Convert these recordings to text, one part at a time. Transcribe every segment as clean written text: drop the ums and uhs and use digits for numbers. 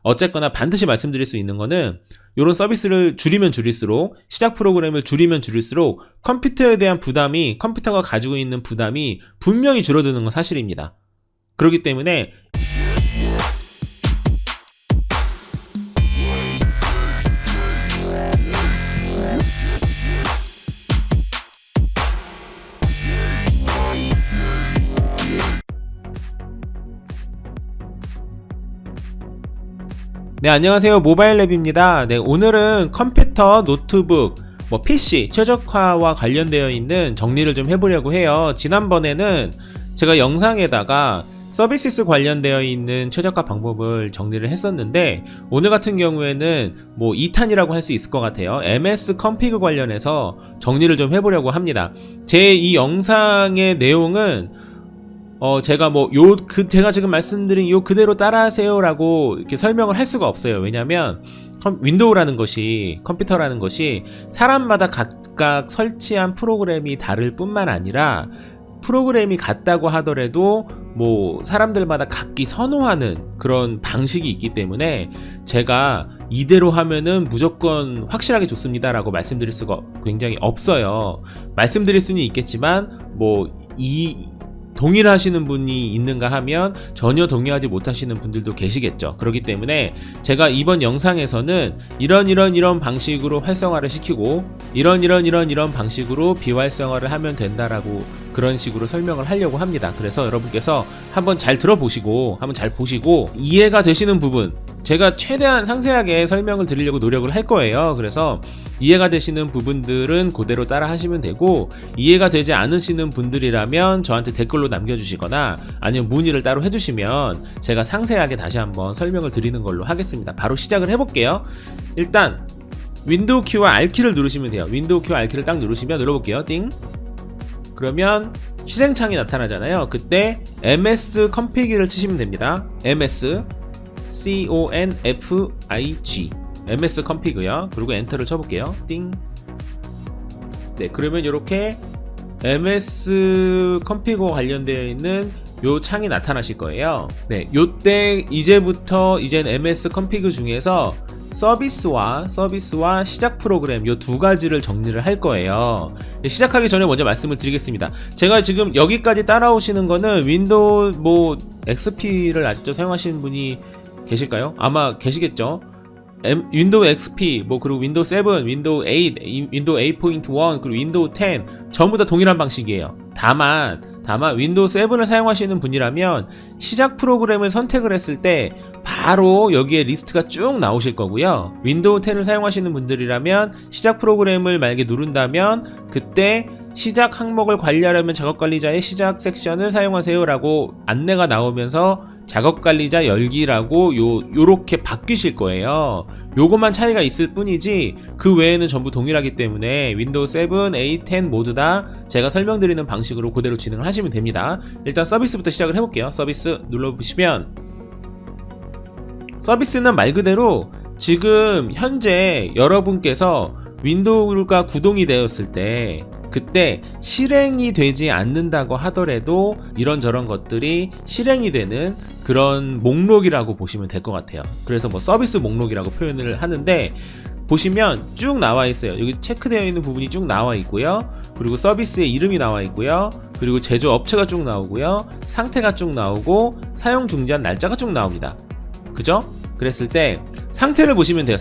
어쨌거나 반드시 말씀드릴 수 있는 거는 이런 서비스를 줄이면 줄일수록, 시작 프로그램을 줄이면 줄일수록 컴퓨터에 대한 부담이, 컴퓨터가 가지고 있는 부담이 분명히 줄어드는 건 사실입니다. 그렇기 때문에 네, 안녕하세요. 모바일랩입니다. 네, 오늘은 컴퓨터, 노트북, PC, 최적화와 관련되어 있는 정리를 좀 해보려고 해요. 지난번에는 제가 영상에다가 서비스 관련되어 있는 최적화 방법을 정리를 했었는데, 오늘 같은 경우에는 2탄이라고 할 수 있을 것 같아요. MS 컴피그 관련해서 정리를 좀 해보려고 합니다. 제 이 영상의 내용은 제가 제가 지금 말씀드린 요 그대로 따라하세요라고 이렇게 설명을 할 수가 없어요. 왜냐면 윈도우라는 것이, 컴퓨터라는 것이 사람마다 각각 설치한 프로그램이 다를 뿐만 아니라, 프로그램이 같다고 하더라도 사람들마다 각기 선호하는 그런 방식이 있기 때문에, 제가 이대로 하면은 무조건 확실하게 좋습니다 라고 말씀드릴 수가 굉장히 없어요. 말씀드릴 수는 있겠지만 동일하시는 분이 있는가 하면 전혀 동의하지 못하시는 분들도 계시겠죠. 그렇기 때문에 제가 이번 영상에서는 이런 방식으로 활성화를 시키고 이런 방식으로 비활성화를 하면 된다라고, 그런 식으로 설명을 하려고 합니다. 그래서 여러분께서 한번 잘 들어보시고, 한번 잘 보시고, 이해가 되시는 부분 제가 최대한 상세하게 설명을 드리려고 노력을 할 거예요. 그래서 이해가 되시는 부분들은 그대로 따라 하시면 되고, 이해가 되지 않으시는 분들이라면 저한테 댓글로 남겨주시거나 아니면 문의를 따로 해주시면 제가 상세하게 다시 한번 설명을 드리는 걸로 하겠습니다. 바로 시작을 해볼게요. 일단 윈도우 키와 R키를 누르시면 돼요. 윈도우 키와 R키를 딱 누르시면, 눌러볼게요. 띵. 그러면 실행창이 나타나잖아요. 그때 MS 컴피그를 치시면 됩니다. MS CONFIG MS 컴피그요. 그리고 엔터를 쳐볼게요. 띵. 네, 그러면 이렇게 MS 컴피그와 관련되어 있는 요 창이 나타나실 거예요. 네, 요때 이제부터 MS 컴피그 중에서 서비스와 시작 프로그램 요 두 가지를 정리를 할 거예요. 시작하기 전에 먼저 말씀을 드리겠습니다. 제가 지금 여기까지 따라오시는 거는 윈도우 XP를 아직도 사용하시는 분이 계실까요? 아마 계시겠죠. 윈도우 XP, 그리고 윈도우 7, 윈도우 8, 윈도우 8.1, 그리고 윈도우 10 전부 다 동일한 방식이에요. 다만 윈도우 7을 사용하시는 분이라면 시작 프로그램을 선택을 했을 때 바로 여기에 리스트가 쭉 나오실 거고요. 윈도우 10을 사용하시는 분들이라면 시작 프로그램을 만약에 누른다면 그때 시작 항목을 관리하려면 작업관리자의 시작 섹션을 사용하세요 라고 안내가 나오면서 작업관리자 열기라고 요렇게 바뀌실 거예요. 요것만 차이가 있을 뿐이지 그 외에는 전부 동일하기 때문에 윈도우 7, 8, 10 모두 다 제가 설명드리는 방식으로 그대로 진행을 하시면 됩니다. 일단 서비스부터 시작을 해볼게요. 서비스 눌러보시면, 서비스는 말 그대로 지금 현재 여러분께서 윈도우가 구동이 되었을 때, 그때 실행이 되지 않는다고 하더라도 이런저런 것들이 실행이 되는 그런 목록이라고 보시면 될 것 같아요. 그래서 서비스 목록이라고 표현을 하는데, 보시면 쭉 나와 있어요. 여기 체크되어 있는 부분이 쭉 나와 있고요. 그리고 서비스의 이름이 나와 있고요. 그리고 제조업체가 쭉 나오고요. 상태가 쭉 나오고 사용 중지한 날짜가 쭉 나옵니다. 그죠? 그랬을 때 상태를 보시면 돼요.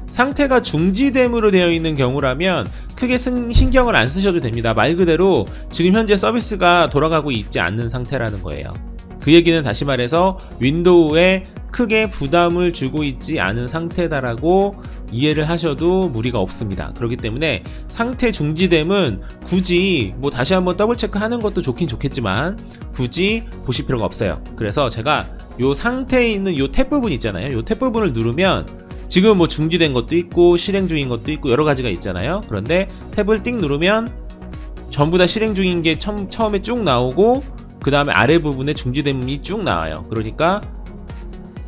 상태가 중지됨으로 되어 있는 경우라면 크게 신경을 안 쓰셔도 됩니다. 말 그대로 지금 현재 서비스가 돌아가고 있지 않는 상태라는 거예요. 그 얘기는 다시 말해서 윈도우에 크게 부담을 주고 있지 않은 상태다라고 이해를 하셔도 무리가 없습니다. 그렇기 때문에 상태 중지됨은 굳이 다시 한번 더블 체크하는 것도 좋긴 좋겠지만 굳이 보실 필요가 없어요. 그래서 제가 요 상태에 있는 요 탭 부분 있잖아요. 요 탭 부분을 누르면 지금 중지된 것도 있고 실행 중인 것도 있고 여러 가지가 있잖아요. 그런데 탭을 띵 누르면 전부 다 실행 중인 게 처음에 쭉 나오고, 그 다음에 아래 부분에 중지됨이 쭉 나와요. 그러니까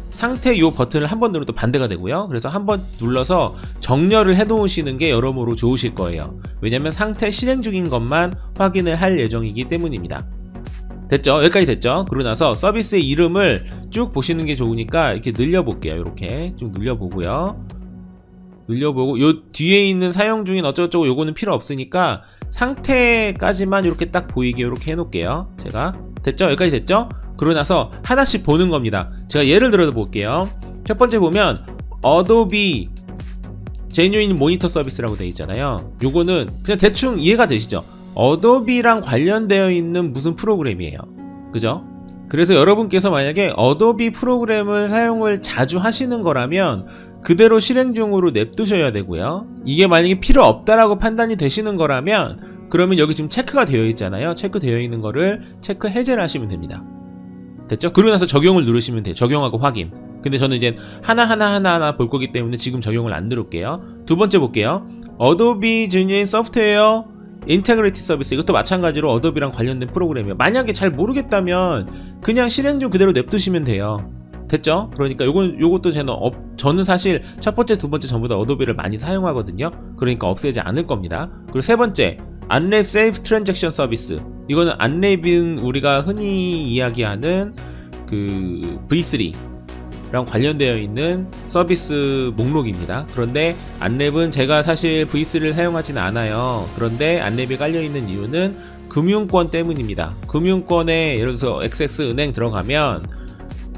상태 요 버튼을 한번 누르면 또 반대가 되고요. 그래서 한번 눌러서 정렬을 해 놓으시는 게 여러모로 좋으실 거예요. 왜냐면 상태 실행 중인 것만 확인을 할 예정이기 때문입니다. 됐죠? 여기까지 됐죠? 그러고 나서 서비스의 이름을 쭉 보시는 게 좋으니까 이렇게 늘려볼게요. 이렇게 쭉 늘려보고요. 늘려보고 요 뒤에 있는 사용 중인 어쩌고저쩌고 요거는 필요 없으니까 상태까지만 이렇게 딱 보이게 이렇게 해놓을게요. 제가 됐죠? 여기까지 됐죠? 그러고 나서 하나씩 보는 겁니다. 제가 예를 들어 볼게요. 첫 번째 보면 어도비 제뉴인 모니터 서비스라고 되어 있잖아요. 요거는 그냥 대충 이해가 되시죠? 어도비랑 관련되어 있는 무슨 프로그램이에요. 그죠? 그래서 여러분께서 만약에 어도비 프로그램을 사용을 자주 하시는 거라면 그대로 실행 중으로 냅두셔야 되고요. 이게 만약에 필요 없다라고 판단이 되시는 거라면 그러면 여기 지금 체크가 되어 있잖아요. 체크되어 있는 거를 체크 해제를 하시면 됩니다. 됐죠? 그러고 나서 적용을 누르시면 돼요. 적용하고 확인. 근데 저는 이제 하나하나 볼 거기 때문에 지금 적용을 안 누를게요. 두 번째 볼게요. 어도비 주니어 소프트웨어 인테그리티 서비스. 이것도 마찬가지로 어도비랑 관련된 프로그램이에요. 만약에 잘 모르겠다면 그냥 실행 중 그대로 냅두시면 돼요. 됐죠? 그러니까 요것도 저는 사실 첫 번째, 두 번째 전부 다 어도비를 많이 사용하거든요. 그러니까 없애지 않을 겁니다. 그리고 세 번째, 안랩 세이프 트랜잭션 서비스. 이거는 안랩은 우리가 흔히 이야기하는 그 V3랑 관련되어 있는 서비스 목록입니다. 그런데 안랩은 제가 사실 V3를 사용하지는 않아요. 그런데 안랩이 깔려있는 이유는 금융권 때문입니다. 금융권에 예를 들어서 XX은행 들어가면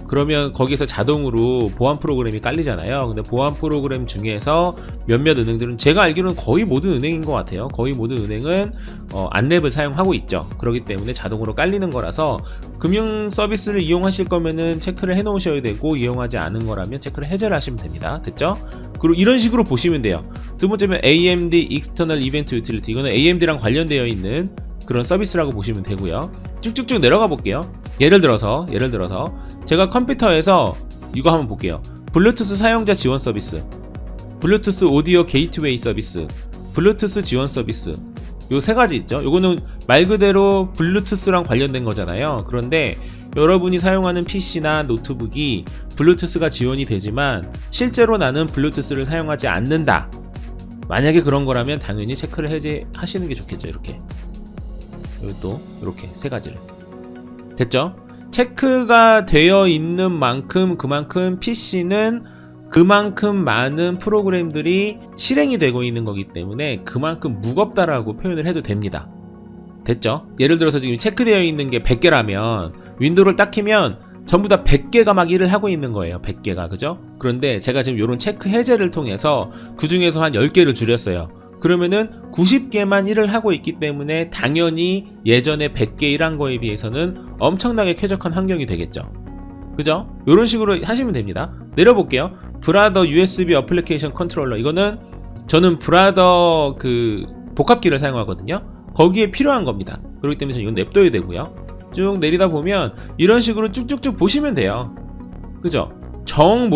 그러면 거기서 자동으로 보안 프로그램이 깔리잖아요. 근데 보안 프로그램 중에서 몇몇 은행들은 제가 알기로는 거의 모든 은행인 것 같아요. 거의 모든 은행은 안랩을 사용하고 있죠. 그렇기 때문에 자동으로 깔리는 거라서 금융 서비스를 이용하실 거면은 체크를 해 놓으셔야 되고 이용하지 않은 거라면 체크를 해제를 하시면 됩니다. 됐죠? 그리고 이런 식으로 보시면 돼요. 두 번째는 AMD External Event Utility. 이거는 AMD랑 관련되어 있는 그런 서비스라고 보시면 되고요. 쭉쭉쭉 내려가 볼게요. 예를 들어서 제가 컴퓨터에서 이거 한번 볼게요. 블루투스 사용자 지원 서비스, 블루투스 오디오 게이트웨이 서비스, 블루투스 지원 서비스. 요 세 가지 있죠. 요거는 말 그대로 블루투스랑 관련된 거잖아요. 그런데 여러분이 사용하는 PC나 노트북이 블루투스가 지원이 되지만 실제로 나는 블루투스를 사용하지 않는다. 만약에 그런 거라면 당연히 체크를 해제하시는 게 좋겠죠. 이렇게. 이것도 이렇게 세 가지를. 됐죠? 체크가 되어 있는 만큼 그만큼 PC는 그만큼 많은 프로그램들이 실행이 되고 있는 거기 때문에 그만큼 무겁다라고 표현을 해도 됩니다. 됐죠? 예를 들어서 지금 체크되어 있는 게 100개라면 윈도우를 딱 키면 전부 다 100개가 막 일을 하고 있는 거예요. 100개가. 그죠? 그런데 제가 지금 이런 체크 해제를 통해서 그 중에서 한 10개를 줄였어요. 그러면은 90개만 일을 하고 있기 때문에 당연히 예전에 100개 일한 거에 비해서는 엄청나게 쾌적한 환경이 되겠죠. 그죠? 이런 식으로 하시면 됩니다. 내려볼게요. 브라더 USB 어플리케이션 컨트롤러. 이거는 저는 브라더 그 복합기를 사용하거든요. 거기에 필요한 겁니다. 그렇기 때문에 저는 이건 냅둬야 되고요. 쭉 내리다 보면 이런 식으로 쭉쭉쭉 보시면 돼요. 그죠? 좀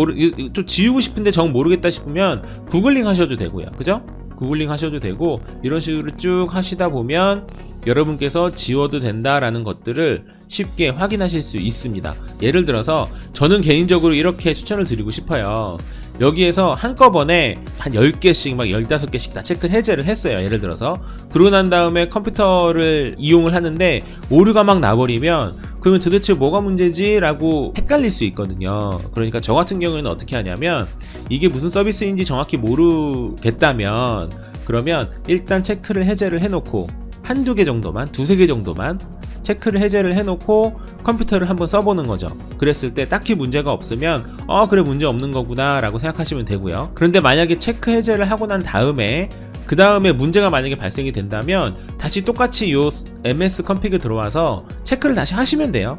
지우고 싶은데 정 모르겠다 싶으면 구글링 하셔도 되고요. 그죠? 구글링 하셔도 되고 이런 식으로 쭉 하시다 보면 여러분께서 지워도 된다라는 것들을 쉽게 확인하실 수 있습니다. 예를 들어서 저는 개인적으로 이렇게 추천을 드리고 싶어요. 여기에서 한꺼번에 한 10개씩 막 15개씩 다 체크 해제를 했어요. 예를 들어서 그러고 난 다음에 컴퓨터를 이용을 하는데 오류가 막 나버리면 그러면 도대체 뭐가 문제지? 라고 헷갈릴 수 있거든요. 그러니까 저 같은 경우에는 어떻게 하냐면 이게 무슨 서비스인지 정확히 모르겠다면 그러면 일단 체크를 해제를 해놓고 한두 개 정도만, 두세 개 정도만 체크를 해제를 해놓고 컴퓨터를 한번 써보는 거죠. 그랬을 때 딱히 문제가 없으면 그래 문제 없는 거구나 라고 생각하시면 되고요. 그런데 만약에 체크 해제를 하고 난 다음에 그 다음에 문제가 만약에 발생이 된다면 다시 똑같이 요 MS 컴피그 들어와서 체크를 다시 하시면 돼요.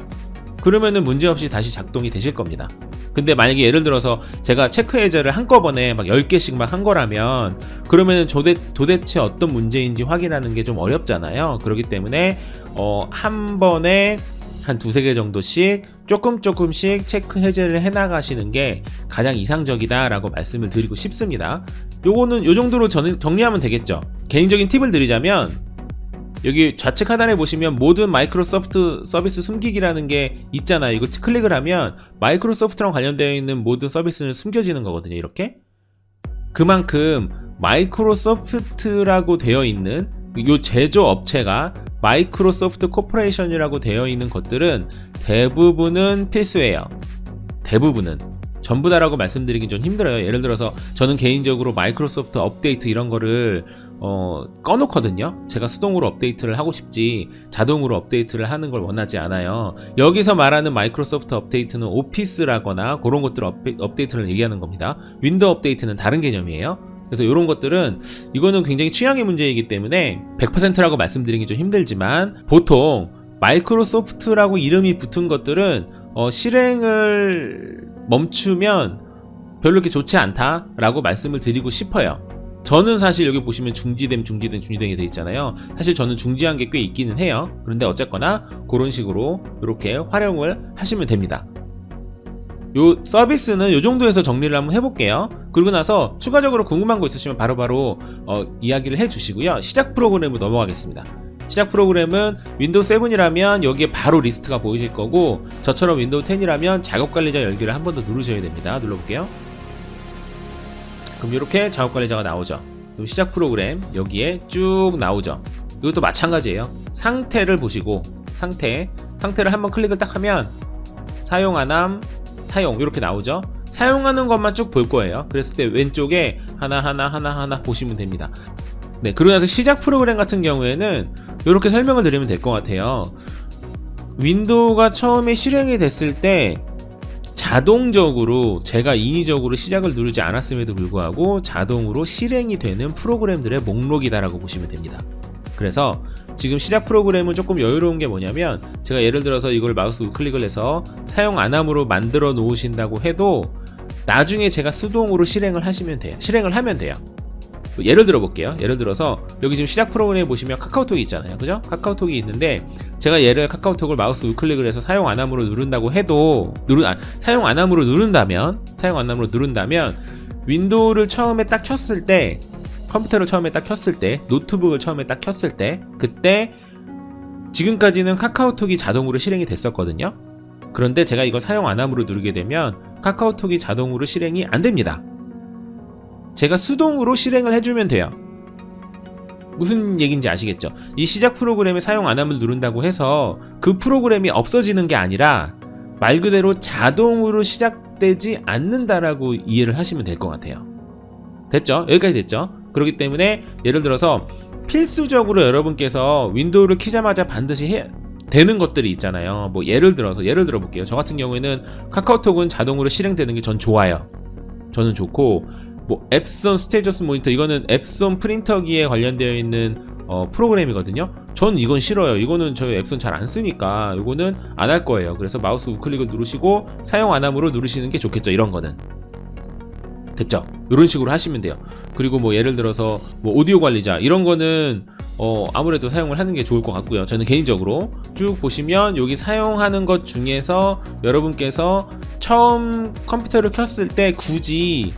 그러면은 문제없이 다시 작동이 되실 겁니다. 근데 만약에 예를 들어서 제가 체크 해제를 한꺼번에 막 10개씩 막 한 거라면 그러면은 도대체 어떤 문제인지 확인하는 게 좀 어렵잖아요. 그렇기 때문에 한 번에 한 두세 개 정도씩 조금씩 체크 해제를 해나가시는 게 가장 이상적이다 라고 말씀을 드리고 싶습니다. 요거는 요 정도로 저는 정리하면 되겠죠. 개인적인 팁을 드리자면 여기 좌측 하단에 보시면 모든 마이크로소프트 서비스 숨기기라는 게 있잖아요. 이거 클릭을 하면 마이크로소프트랑 관련되어 있는 모든 서비스는 숨겨지는 거거든요. 이렇게 그만큼 마이크로소프트라고 되어 있는 요 제조업체가 마이크로소프트 코퍼레이션이라고 되어 있는 것들은 대부분은 필수예요. 대부분은. 전부 다라고 말씀드리긴 좀 힘들어요. 예를 들어서 저는 개인적으로 마이크로소프트 업데이트 이런 거를 꺼놓거든요. 제가 수동으로 업데이트를 하고 싶지 자동으로 업데이트를 하는 걸 원하지 않아요. 여기서 말하는 마이크로소프트 업데이트는 오피스라거나 그런 것들 업데이트를 얘기하는 겁니다. 윈도우 업데이트는 다른 개념이에요. 그래서 이런 것들은 이거는 굉장히 취향의 문제이기 때문에 100%라고 말씀드리기 좀 힘들지만 보통 마이크로소프트라고 이름이 붙은 것들은 실행을 멈추면 별로 이렇게 좋지 않다라고 말씀을 드리고 싶어요. 저는 사실 여기 보시면 중지됨이 돼 있잖아요. 사실 저는 중지한 게 꽤 있기는 해요. 그런데 어쨌거나 그런 식으로 이렇게 활용을 하시면 됩니다. 요 서비스는 요 정도에서 정리를 한번 해볼게요. 그리고 나서 추가적으로 궁금한 거 있으시면 바로바로 이야기를 해주시고요. 시작 프로그램으로 넘어가겠습니다. 시작 프로그램은 윈도우 7이라면 여기에 바로 리스트가 보이실 거고, 저처럼 윈도우 10이라면 작업관리자 열기를 한 번 더 누르셔야 됩니다. 눌러볼게요. 그럼 이렇게 작업관리자가 나오죠. 그럼 시작 프로그램 여기에 쭉 나오죠. 이것도 마찬가지예요. 상태를 보시고 상태를 한번 클릭을 딱 하면 사용 안함, 사용 이렇게 나오죠. 사용하는 것만 쭉 볼 거예요. 그랬을 때 왼쪽에 하나 보시면 됩니다. 네, 그러고 나서 시작 프로그램 같은 경우에는 이렇게 설명을 드리면 될 것 같아요. 윈도우가 처음에 실행이 됐을 때 자동적으로 제가 인위적으로 시작을 누르지 않았음에도 불구하고 자동으로 실행이 되는 프로그램들의 목록이다라고 보시면 됩니다. 그래서 지금 시작 프로그램은 조금 여유로운 게 뭐냐면, 제가 예를 들어서 이걸 마우스 우클릭을 해서 사용 안함으로 만들어 놓으신다고 해도 나중에 제가 수동으로 실행을 하면 돼요. 예를 들어 볼게요. 예를 들어서 여기 지금 시작 프로그램에 보시면 카카오톡이 있잖아요. 그죠? 카카오톡이 있는데 제가 카카오톡을 마우스 우클릭을 해서 사용 안함으로 누른다고 해도 사용 안함으로 누른다면 윈도우를 처음에 딱 켰을 때, 컴퓨터를 처음에 딱 켰을 때, 노트북을 처음에 딱 켰을 때, 그때 지금까지는 카카오톡이 자동으로 실행이 됐었거든요. 그런데 제가 이걸 사용 안함으로 누르게 되면 카카오톡이 자동으로 실행이 안 됩니다. 제가 수동으로 실행을 해주면 돼요. 무슨 얘기인지 아시겠죠? 이 시작 프로그램에 사용 안함을 누른다고 해서 그 프로그램이 없어지는 게 아니라 말 그대로 자동으로 시작되지 않는다라고 이해를 하시면 될 것 같아요. 됐죠? 여기까지 됐죠? 그렇기 때문에 예를 들어서 필수적으로 여러분께서 윈도우를 키자마자 반드시 해야 되는 것들이 있잖아요. 뭐 예를 들어 볼게요. 저 같은 경우에는 카카오톡은 자동으로 실행되는 게 전 좋아요. 저는 좋고, 뭐 앱손 스테이저스 모니터, 이거는 앱손 프린터기에 관련되어 있는 프로그램이거든요. 전 이건 싫어요. 이거는 저희 앱손 잘 안 쓰니까 이거는 안 할 거예요. 그래서 마우스 우클릭을 누르시고 사용 안함으로 누르시는 게 좋겠죠. 이런 거는 됐죠? 이런 식으로 하시면 돼요. 그리고 뭐 예를 들어서 뭐 오디오 관리자 이런 거는 아무래도 사용을 하는 게 좋을 것 같고요. 저는 개인적으로 쭉 보시면 여기 사용하는 것 중에서 여러분께서 처음 컴퓨터를 켰을 때 굳이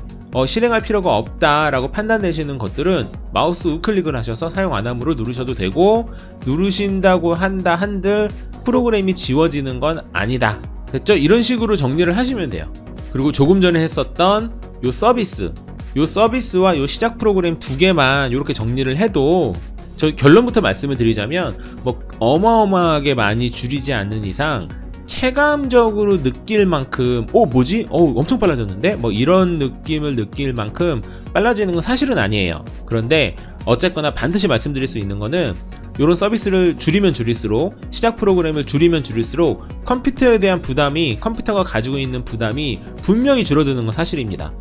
실행할 필요가 없다라고 판단되시는 것들은 마우스 우클릭을 하셔서 사용 안함으로 누르셔도 되고, 누르신다고 한들 프로그램이 지워지는 건 아니다. 됐죠? 이런 식으로 정리를 하시면 돼요. 그리고 조금 전에 했었던 요 서비스와 요 시작 프로그램 두 개만 이렇게 정리를 해도, 저 결론부터 말씀을 드리자면 뭐 어마어마하게 많이 줄이지 않는 이상 체감적으로 느낄 만큼 엄청 빨라졌는데? 뭐 이런 느낌을 느낄 만큼 빨라지는 건 사실은 아니에요. 그런데 어쨌거나 반드시 말씀드릴 수 있는 거는, 이런 서비스를 줄이면 줄일수록, 시작 프로그램을 줄이면 줄일수록 컴퓨터에 대한 부담이, 컴퓨터가 가지고 있는 부담이 분명히 줄어드는 건 사실입니다.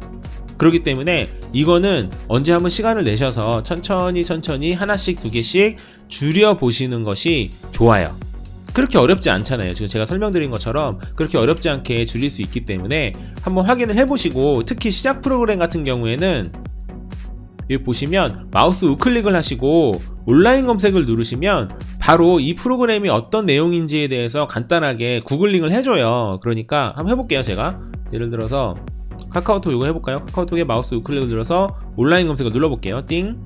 그렇기 때문에 이거는 언제 한번 시간을 내셔서 천천히 하나씩 두 개씩 줄여보시는 것이 좋아요. 그렇게 어렵지 않잖아요. 지금 제가 설명드린 것처럼 그렇게 어렵지 않게 줄일 수 있기 때문에 한번 확인을 해보시고, 특히 시작 프로그램 같은 경우에는 여기 보시면 마우스 우클릭을 하시고 온라인 검색을 누르시면 바로 이 프로그램이 어떤 내용인지에 대해서 간단하게 구글링을 해줘요. 그러니까 한번 해볼게요. 제가 예를 들어서 카카오톡 이거 해볼까요? 카카오톡에 마우스 우클릭을 눌러서 온라인 검색을 눌러볼게요. 띵.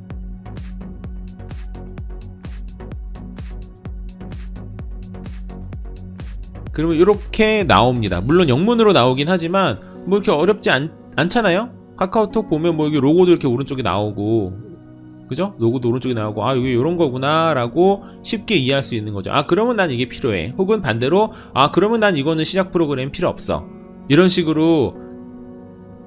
그러면 이렇게 나옵니다. 물론 영문으로 나오긴 하지만 뭐 이렇게 어렵지 않잖아요. 카카오톡 보면 뭐 여기 로고도 이렇게 오른쪽에 나오고, 그죠? 로고도 오른쪽에 나오고 아 이게 이런 거구나 라고 쉽게 이해할 수 있는 거죠. 아 그러면 난 이게 필요해. 혹은 반대로 아 그러면 난 이거는 시작 프로그램 필요 없어. 이런 식으로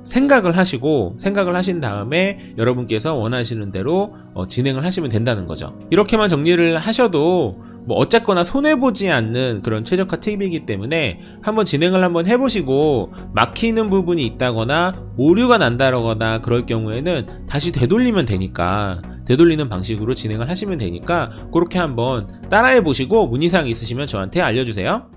생각을 하신 다음에 여러분께서 원하시는 대로 진행을 하시면 된다는 거죠. 이렇게만 정리를 하셔도 뭐 어쨌거나 손해보지 않는 그런 최적화 팁이기 때문에 한번 진행을 한번 해보시고 막히는 부분이 있다거나 오류가 난다거나 그럴 경우에는 다시 되돌리면 되니까 되돌리는 방식으로 진행을 하시면 되니까 그렇게 한번 따라해 보시고 문의사항 있으시면 저한테 알려주세요.